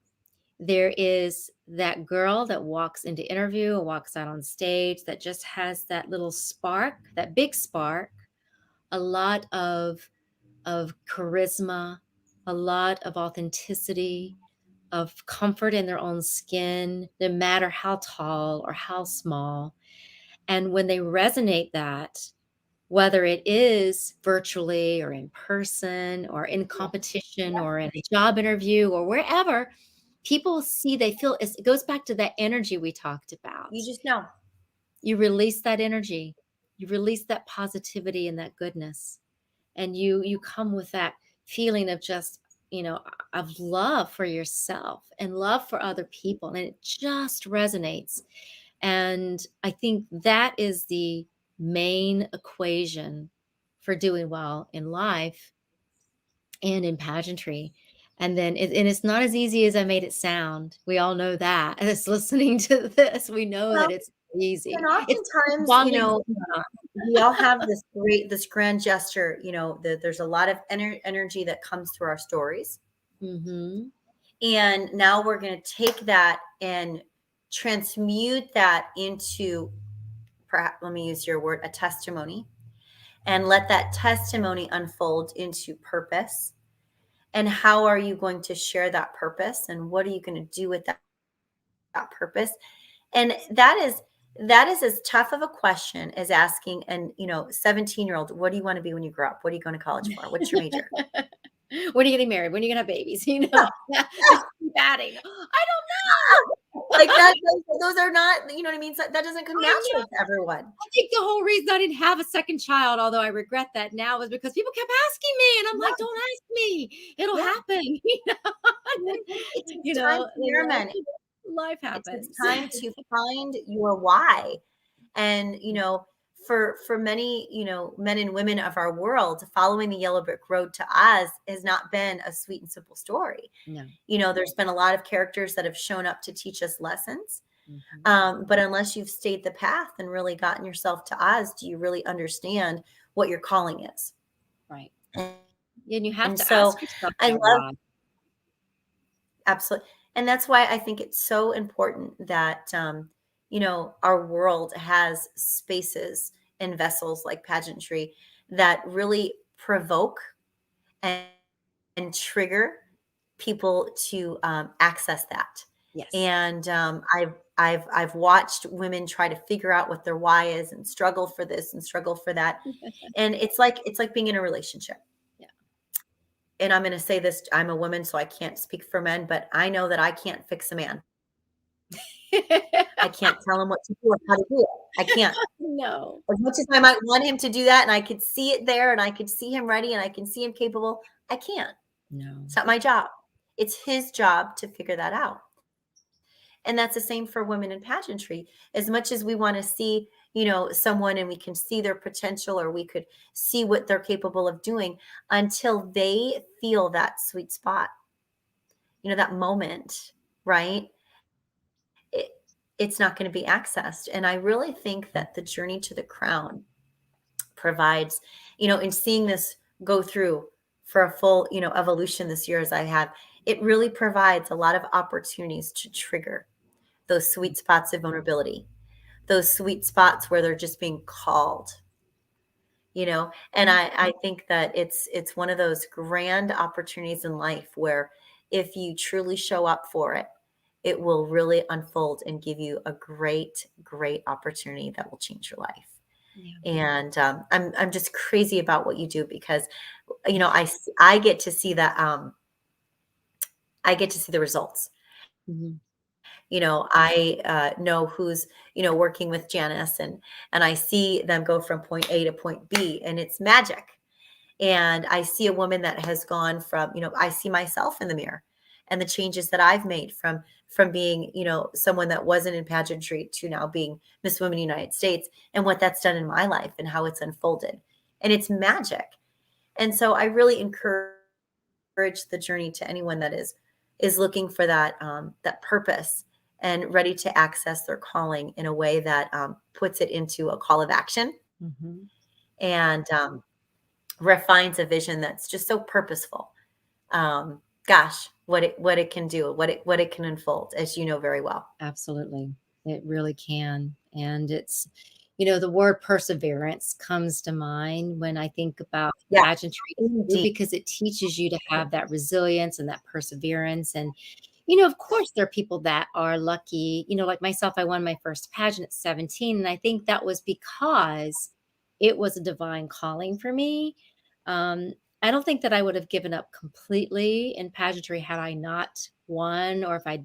There is that girl that walks into interview or walks out on stage that just has that little spark, that big spark, a lot of charisma, a lot of authenticity, of comfort in their own skin, no matter how tall or how small. And when they resonate that, whether it is virtually or in person or in competition yeah. or in a job interview or wherever, people see, they feel, it goes back to that energy we talked about. You just know. You release that energy, you release that positivity and that goodness, and you come with that feeling of just of love for yourself and love for other people, and it just resonates. And I think that is the main equation for doing well in life and in pageantry. And then it's not as easy as I made it sound. We all know that. As listening to this, we know Well, that it's easy. and It's oftentimes, volley. we all have this grand gesture, there's a lot of energy that comes through our stories. Hmm. And now we're going to take that and transmute that into, perhaps, let me use your word, a testimony, and let that testimony unfold into purpose. And how are you going to share that purpose? And what are you going to do with that purpose? And that is as tough of a question as asking an 17-year-old, what do you want to be when you grow up? What are you going to college for? What's your major? When are you getting married? When are you gonna have babies? Just keep adding. I don't know. Like that, those are not, you know what I mean? So that doesn't come I know. naturally to everyone. I think the whole reason I didn't have a second child, although I regret that now, is because people kept asking me, and I'm like, Yeah, "Don't ask me. It'll yeah. happen." It takes You time know, to experiment. life It takes happens. time to find your why. And, for many, men and women of our world, following the yellow brick road to Oz has not been a sweet and simple story. No. There's been a lot of characters that have shown up to teach us lessons. Mhm. But unless you've stayed the path and really gotten yourself to Oz, do you really understand what your calling is? Right. And, And you have and to so ask yourself I that love why. absolutely. And that's why I think it's so important that, our world has spaces and vessels like pageantry that really provoke and, and trigger people to access that. Yes. And I've watched women try to figure out what their why is and struggle for this and struggle for that. And it's like being in a relationship. Yeah. And I'm going to say this, I'm a woman, so I can't speak for men, but I know that I can't fix a man. I can't tell him what to do or how to do it. I can't. No. As much as I might want him to do that and I could see it there and I could see him ready and I can see him capable, I can't. No. It's not my job. It's his job to figure that out. And that's the same for women in pageantry. As much as we want to see, someone and we can see their potential or we could see what they're capable of doing until they feel that sweet spot, that moment, right? It, it's not going to be accessed. And I really think that the journey to the crown provides, in seeing this go through for a full, evolution this year as I have, it really provides a lot of opportunities to trigger those sweet spots of vulnerability, those sweet spots where they're just being called, and I think that it's one of those grand opportunities in life where if you truly show up for it, it will really unfold and give you a great, great opportunity that will change your life. Yeah. And I'm just crazy about what you do because I get to see that I get to see the results. Mhm. I know who's working with Janice, and I see them go from point A to point B, and it's magic. And I see a woman that has gone from, I see myself in the mirror and the changes that I've made from being, someone that wasn't in pageantry to now being Miss Women United States and what that's done in my life and how it's unfolded. And it's magic. And so I really encourage the journey to anyone that is looking for that purpose and ready to access their calling in a way that puts it into a call of action Mhm. and refines a vision that's just so purposeful. Gosh, what it can do, what it can unfold, as you know very well. Absolutely. It really can. And the word perseverance comes to mind when I think about Yeah, pageantry too, indeed. because it teaches you to have that resilience and that perseverance. And, of course, there are people that are lucky, like myself, I won my first pageant at 17. And I think that was because it was a divine calling for me. Um, I don't think that I would have given up completely in pageantry had I not won or if I,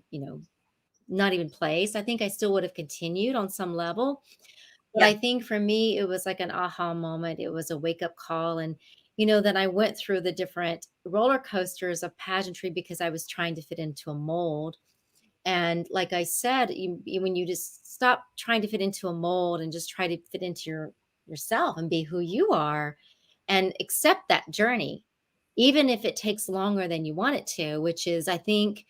not even placed. I think I still would have continued on some level. But Yeah, I think for me, it was like an aha moment. It was a wake up call. And, then I went through the different roller coasters of pageantry because I was trying to fit into a mold. And like I said, when you just stop trying to fit into a mold and just try to fit into yourself and be who you are and accept that journey, even if it takes longer than you want it to, which is, I think,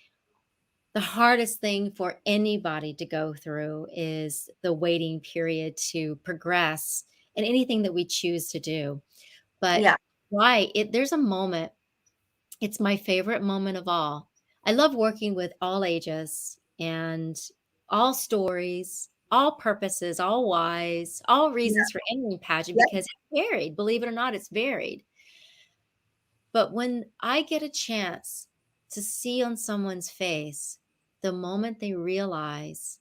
the hardest thing for anybody to go through is the waiting period to progress in anything that we choose to do. But yeah, why there's a moment, it's my favorite moment of all. I love working with all ages and all stories, all purposes, all whys, all yeah, reasons for entering pageant yeah. because it's varied. Believe it or not, it's varied. But when I get a chance to see on someone's face the moment they realize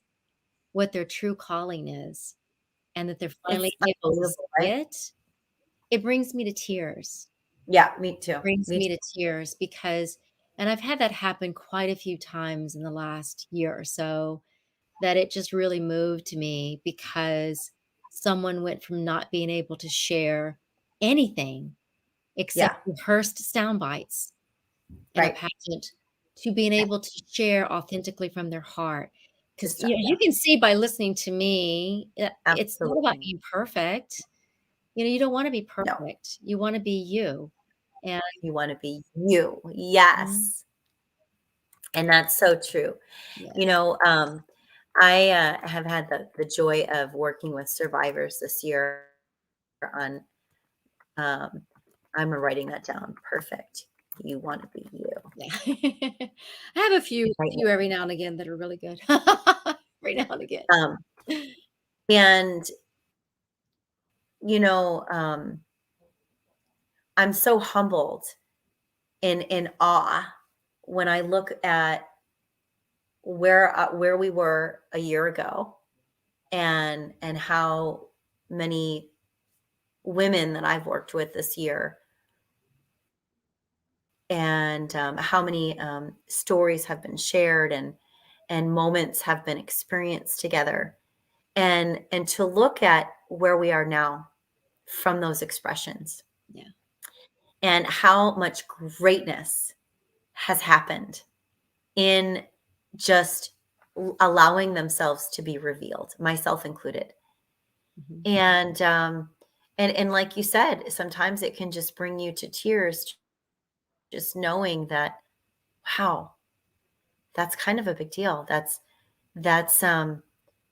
what their true calling is and that they're It's finally able to unbelievable, see right? it, it brings me to tears. Yeah, me too. Brings Me me too. to tears because and I've had that happen quite a few times in the last year or so, that it just really moved me because someone went from not being able to share anything except Yeah, rehearsed sound bites in a right. pageant to being Yeah, able to share authentically from their heart. Because just you yeah, can see by listening to me, it's not about absolutely. being perfect. You don't wanna be No, perfect. You wanna be you. And you want to be you. Mhm. Yes, and that's so true. You Yes. know, I have had the joy of working with survivors this year on. Um, I'm writing that down. Perfect. You want to be you. Yeah. I have a Right. few every now and again that are really good. Every now and again. Um, and you know, I'm so humbled and in awe when I look at where we were a year ago and how many women that I've worked with this year and how many stories have been shared and moments have been experienced together and to look at where we are now from those expressions Yeah. and how much greatness has happened in just allowing themselves to be revealed, myself included. Mhm. And and like you said, sometimes it can just bring you to tears just knowing that, wow, that's kind of a big deal. That's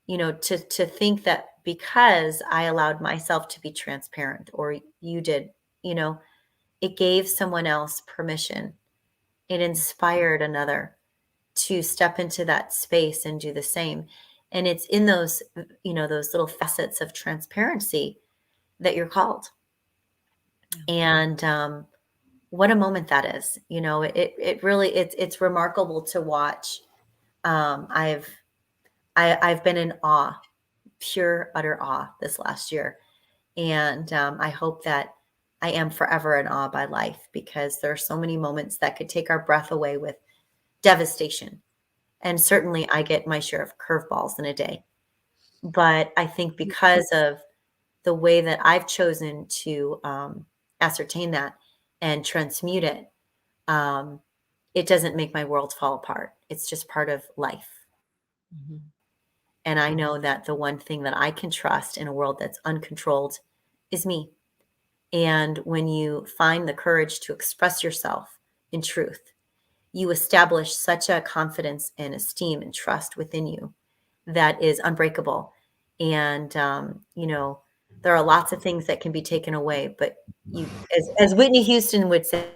to think that because I allowed myself to be transparent or you did, you know, it gave someone else permission. It inspired another to step into that space and do the same. And it's in those, those little facets of transparency that you're called. Yeah. And what a moment that is. It really it's remarkable to watch. Um, I've I've been in awe, pure utter awe this last year, and I hope that I am forever in awe by life because there are so many moments that could take our breath away with devastation. And certainly, I get my share of curveballs in a day. But I think because of the way that I've chosen to ascertain that and transmute it, um, it doesn't make my world fall apart. It's just part of life. Mhm. And I know that the one thing that I can trust in a world that's uncontrolled is me. And when you find the courage to express yourself in truth, you establish such a confidence and esteem and trust within you that is unbreakable. And there are lots of things that can be taken away, but as Whitney Houston would say,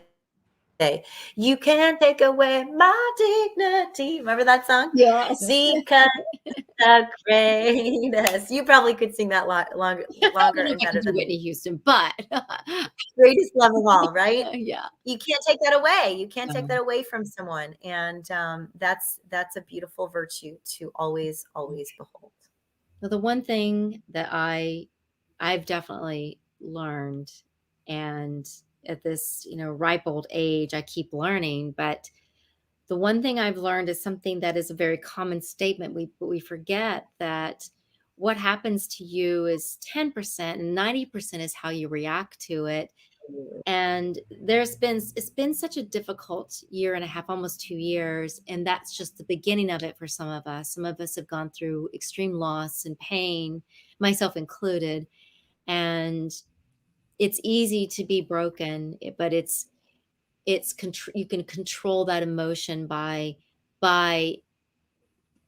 "You can't take away my dignity." Remember that song? Yes. Because the greatest. You probably could sing that I longer don't know if and I better could do than me. Whitney Houston, but Greatest love of all, right? yeah. You can't take that away. You can't take Um, that away from someone, and that's a beautiful virtue to always behold. so the one thing that I've definitely learned, and at this, ripe old age, I keep learning, but the one thing I've learned is something that is a very common statement. We forget that what happens to you is 10% and 90% is how you react to it. And it's been such a difficult year and a half, almost 2 years. And that's just the beginning of it for some of us. Some of us have gone through extreme loss and pain, myself included. And it's easy to be broken, but you can control that emotion by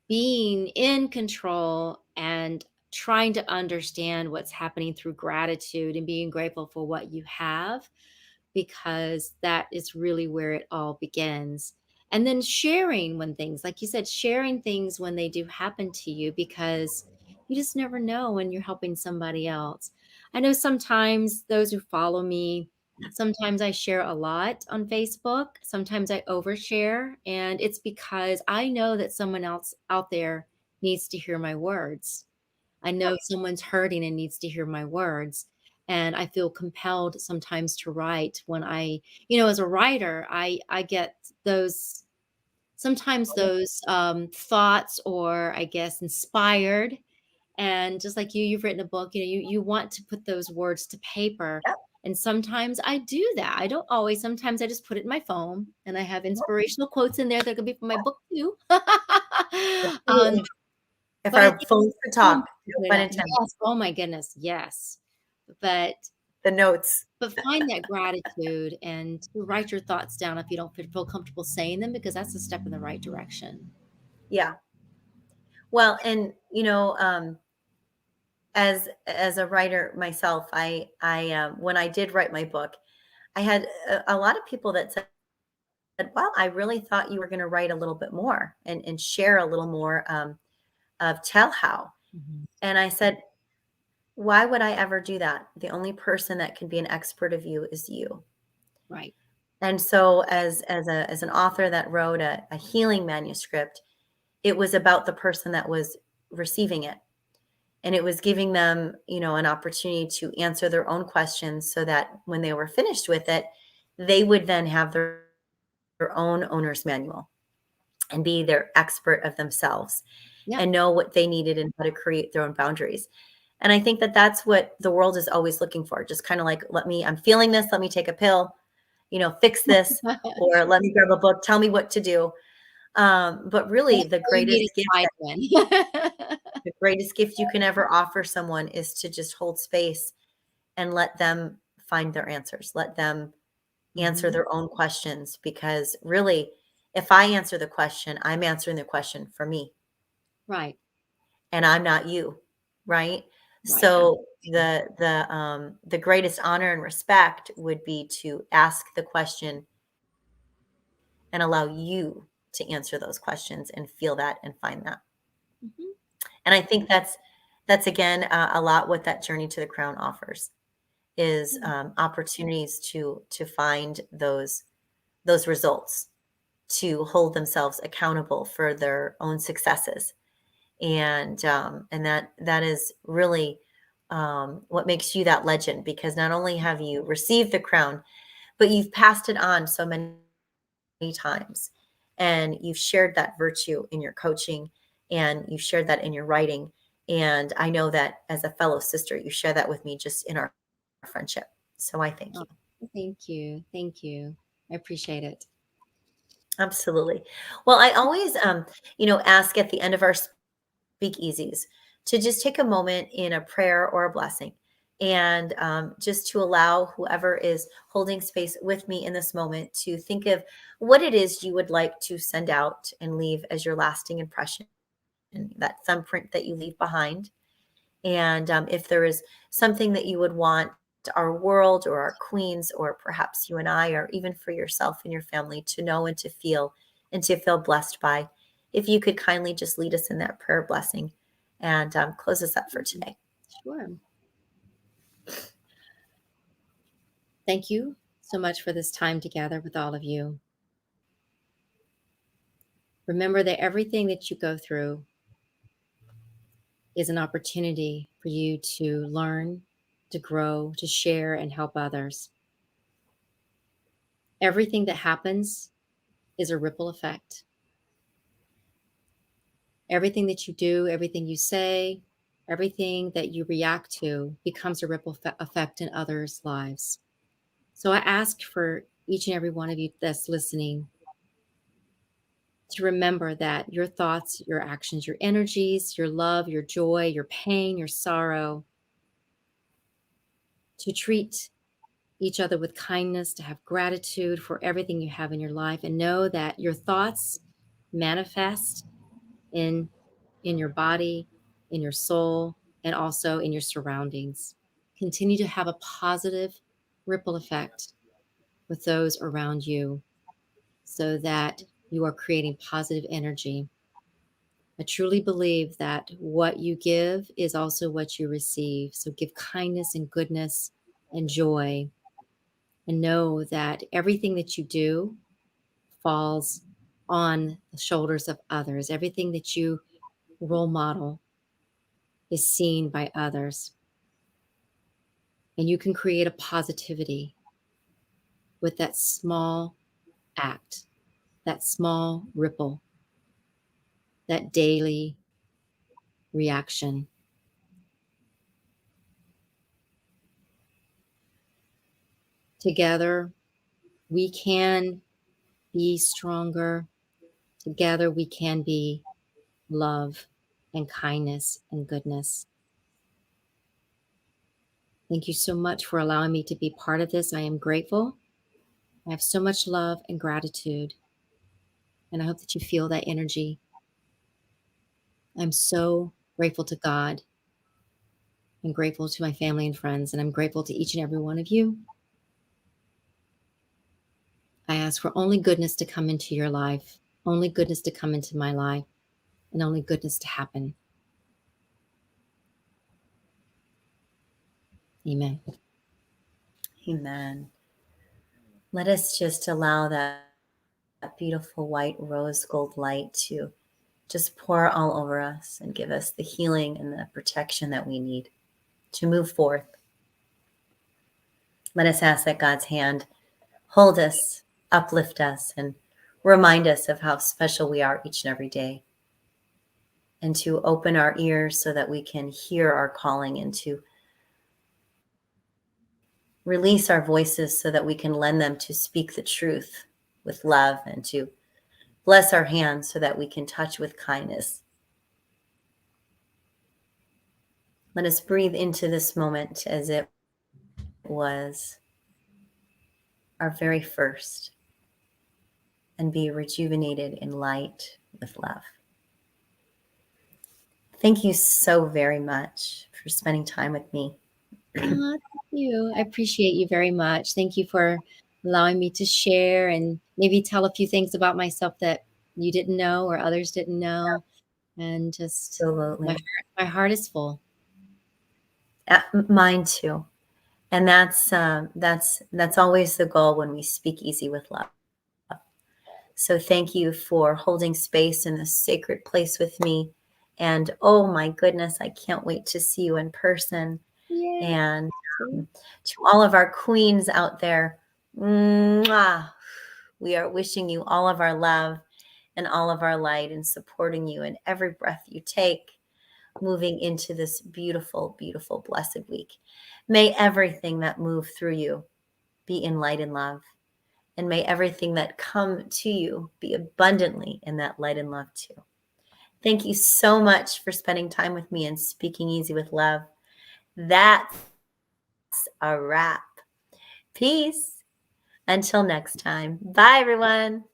being in control and trying to understand what's happening through gratitude and being grateful for what you have, because that is really where it all begins. And then sharing when things, like you said, sharing things when they do happen to you, because you just never know when you're helping somebody else. I know sometimes those who follow me, sometimes I share a lot on Facebook, sometimes I overshare. And it's because I know that someone else out there needs to hear my words. I know someone's hurting and needs to hear my words. And I feel compelled sometimes to write when as a writer, I get those sometimes those thoughts, or I guess inspired. And just like you've written a book, you want to put those words to paper. Yep, And sometimes I do that. I don't always. Sometimes I just put it in my phone, and I have inspirational quotes in there that could be from my book too. um, absolutely. If but I our think phones could talk, no put it pun out. intended. Yes. Oh my goodness. Yes. But The notes. find that gratitude and to write your thoughts down if you don't feel comfortable saying them, because that's a step in the right direction. Yeah. Well, and as a writer myself, I when I did write my book, I had a lot of people that said, "Well, I really thought you were going to write a little bit more and share a little more of tell how." Mhm. And I said, "Why would I ever do that? The only person that can be an expert of you is you." Right. And so, as an author that wrote a healing manuscript, it was about the person that was receiving it, and it was giving them, an opportunity to answer their own questions, so that when they were finished with it, they would then have their own owner's manual and be their expert of themselves Yep. and know what they needed and how to create their own boundaries. And I think that that's what the world is always looking for. Just kind of like, I'm feeling this, let me take a pill, fix this, or let me grab a book, tell me what to do. But really, That's all you need is five then. the greatest gift you can ever offer someone is to just hold space and let them find their answers. Let them answer Mhm. their own questions, because really, if I answer the question, I'm answering the question for me, Right. and I'm not you, right? Right. So Absolutely. the greatest honor and respect would be to ask the question and allow you to answer those questions and feel that and find that. Mhm. And I think that's again a lot what that journey to the crown offers is Yeah. opportunities to find those results, to hold themselves accountable for their own successes, and that is really what makes you that legend, because not only have you received the crown, but you've passed it on so many times, and you've shared that virtue in your coaching, and you've shared that in your writing, and I know that as a fellow sister you share that with me just in our friendship, so I thank Oh, you. thank you. Thank you. I appreciate it. Absolutely. Well, I always ask at the end of our speakeasies to just take a moment in a prayer or a blessing, and just to allow whoever is holding space with me in this moment to think of what it is you would like to send out and leave as your lasting impression, that thumbprint that you leave behind. And if there is something that you would want our world or our queens, or perhaps you and I, or even for yourself and your family to know and to feel blessed by, if you could kindly just lead us in that prayer blessing and close us up for Mhm. today. Sure. Thank you so much for this time together with all of you. Remember that everything that you go through is an opportunity for you to learn, to grow, to share, and help others. Everything that happens is a ripple effect. Everything that you do, everything you say, everything that you react to becomes a ripple effect in others' lives. So I ask for each and every one of you that's listening to remember that your thoughts, your actions, your energies, your love, your joy, your pain, your sorrow, to treat each other with kindness, to have gratitude for everything you have in your life, and know that your thoughts manifest in your body, in your soul, and also in your surroundings. Continue to have a positive ripple effect with those around you so that you are creating positive energy. I truly believe that what you give is also what you receive. So give kindness and goodness and joy, and know that everything that you do falls on the shoulders of others. Everything that you role model is seen by others. And you can create a positivity with that small act, that small ripple, that daily reaction. Together, we can be stronger. Together, we can be love and kindness and goodness. Thank you so much for allowing me to be part of this. I am grateful. I have so much love and gratitude. And I hope that you feel that energy. I'm so grateful to God and grateful to my family and friends. And I'm grateful to each and every one of you. I ask for only goodness to come into your life, only goodness to come into my life, and only goodness to happen. Amen. Amen. Let us just allow that beautiful white rose gold light to just pour all over us and give us the healing and the protection that we need to move forth. Let us ask that God's hand hold us, uplift us, and remind us of how special we are each and every day. And to open our ears so that we can hear our calling, and to release our voices so that we can lend them to speak the truth with love, and to bless our hands so that we can touch with kindness. Let us breathe into this moment as it was our very first, and be rejuvenated in light with love. Thank you so very much for spending time with me. Thank you. I appreciate you very much. Thank you for allowing me to share and maybe tell a few things about myself that you didn't know or others didn't know. And just Absolutely. my heart is full. Mine too. And that's always the goal when we speak easy with love. So thank you for holding space in this sacred place with me. And oh my goodness, I can't wait to see you in person. Yay. And to all of our queens out there, mwah, we are wishing you all of our love and all of our light, and supporting you in every breath you take, moving into this beautiful, beautiful, blessed week. May everything that moves through you be in light and love. And may everything that come to you be abundantly in that light and love too. Thank you so much for spending time with me and speaking easy with love. That's a wrap. Peace. Until next time. Bye, everyone.